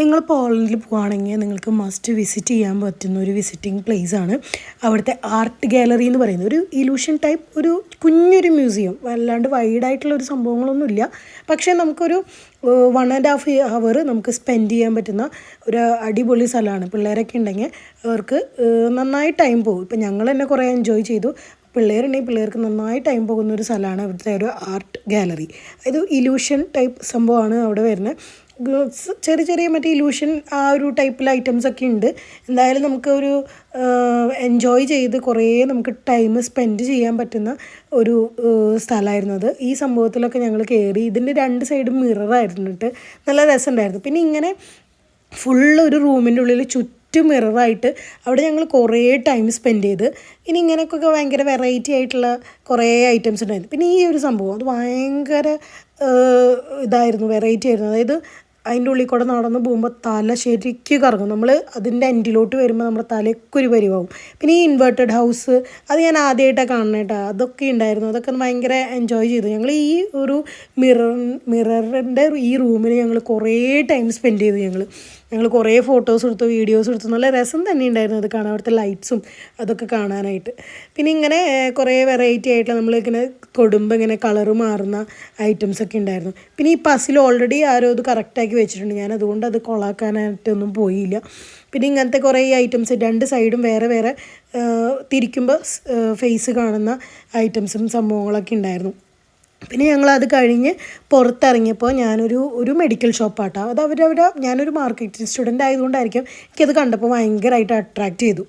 നിങ്ങൾ പോളണ്ടിൽ പോവുകയാണെങ്കിൽ നിങ്ങൾക്ക് മസ്റ്റ് വിസിറ്റ് ചെയ്യാൻ പറ്റുന്ന ഒരു വിസിറ്റിംഗ് പ്ലേസ് ആണ് അവിടുത്തെ ആർട്ട് ഗാലറി എന്ന് പറയുന്നത്. ഒരു ഇലൂഷൻ ടൈപ്പ് ഒരു കുഞ്ഞൊരു മ്യൂസിയം, വല്ലാണ്ട് വൈഡായിട്ടുള്ള ഒരു സംഭവങ്ങളൊന്നുമില്ല. പക്ഷേ നമുക്കൊരു 1.5 hour നമുക്ക് സ്പെൻഡ് ചെയ്യാൻ പറ്റുന്ന ഒരു അടിപൊളി സ്ഥലമാണ്. പിള്ളേരൊക്കെ ഉണ്ടെങ്കിൽ അവർക്ക് നന്നായി ടൈം പോകും. ഇപ്പം ഞങ്ങൾ തന്നെ കുറേ എൻജോയ് ചെയ്തു. പിള്ളേരുണ്ടെങ്കിൽ പിള്ളേർക്ക് നന്നായി ടൈം പോകുന്ന ഒരു സ്ഥലമാണ് ഇവിടുത്തെ ഒരു ആർട്ട് ഗാലറി. ഇത് ഇലൂഷൻ ടൈപ്പ് സംഭവമാണ് അവിടെ വരുന്നത്. ചെറിയ ചെറിയ മറ്റേ ഇലൂഷൻ ആ ഒരു ടൈപ്പിൽ ഐറ്റംസ് ഒക്കെ ഉണ്ട്. എന്തായാലും നമുക്കൊരു എൻജോയ് ചെയ്ത് കുറേ നമുക്ക് ടൈം സ്പെൻഡ് ചെയ്യാൻ പറ്റുന്ന ഒരു സ്ഥലമായിരുന്നു അത്. ഈ സംഭവത്തിലൊക്കെ ഞങ്ങൾ കയറി. ഇതിൻ്റെ 2 സൈഡും മിററായിരുന്നിട്ട് നല്ല രസമുണ്ടായിരുന്നു. പിന്നെ ഇങ്ങനെ ഫുള്ള് ഒരു റൂമിൻ്റെ ഉള്ളിൽ ചുറ്റും മിററായിട്ട് അവിടെ ഞങ്ങൾ കുറേ ടൈം സ്പെൻഡ് ചെയ്ത്. ഇനി ഇങ്ങനെയൊക്കെ ഭയങ്കര വെറൈറ്റി ആയിട്ടുള്ള കുറേ ഐറ്റംസ് ഉണ്ടായിരുന്നു. പിന്നെ ഈ ഒരു സംഭവം അത് ഭയങ്കര ഇതായിരുന്നു, വെറൈറ്റി ആയിരുന്നു. അതായത് അതിൻ്റെ ഉള്ളിൽ കൂടെ നടന്ന് പോകുമ്പോൾ തല ശരിക്കും കറങ്ങും. നമ്മൾ അതിൻ്റെ എൻഡിലോട്ട് വരുമ്പോൾ നമ്മുടെ തലയ്ക്കൊരു പരിവാവും. പിന്നെ ഈ ഇൻവേർട്ടഡ് ഹൗസ് അത് ഞാൻ ആദ്യമായിട്ടാണ് കാണുന്നത് കേട്ടോ. അതൊക്കെ ഉണ്ടായിരുന്നു. അതൊക്കെ ഭയങ്കര എൻജോയ് ചെയ്തു. ഞങ്ങൾ ഈ ഒരു മിററിൻ്റെ ഈ റൂമിൽ ഞങ്ങൾ കുറേ ടൈം സ്പെൻഡ് ചെയ്തു. ഞങ്ങൾ കുറേ ഫോട്ടോസ് എടുത്തു, വീഡിയോസ് എടുത്തു. നല്ല രസം തന്നെ ഉണ്ടായിരുന്നു അത് കാണാൻ, അവിടുത്തെ ലൈറ്റ്സും അതൊക്കെ കാണാനായിട്ട്. പിന്നെ ഇങ്ങനെ കുറേ വെറൈറ്റി ആയിട്ടുള്ള നമ്മളിങ്ങനെ തൊടുമ്പോൾ ഇങ്ങനെ കളറ് മാറുന്ന ഐറ്റംസൊക്കെ ഉണ്ടായിരുന്നു. പിന്നെ ഈ പസിൽ ഓൾറെഡി ആരോ അത് കറക്റ്റാക്കി വെച്ചിട്ടുണ്ട്. ഞാൻ അതുകൊണ്ട് അത് കൊളാക്കാനായിട്ടൊന്നും പോയില്ല. പിന്നെ ഇങ്ങനത്തെ കുറേ ഐറ്റംസ് 2 സൈഡും വേറെ വേറെ തിരിക്കുമ്പോൾ ഫേസ് കാണുന്ന ഐറ്റംസും സംഭവങ്ങളൊക്കെ ഉണ്ടായിരുന്നു. പിന്നെ ഞങ്ങളത് കഴിഞ്ഞ് പുറത്തിറങ്ങിയപ്പോൾ ഞാനൊരു മെഡിക്കൽ ഷോപ്പാട്ടോ. അത് ഞാനൊരു മാർക്കറ്റിംഗ് സ്റ്റുഡൻ്റ് ആയതുകൊണ്ടായിരിക്കും എനിക്കത് കണ്ടപ്പോൾ ഭയങ്കരമായിട്ട് അട്രാക്റ്റ് ചെയ്തു.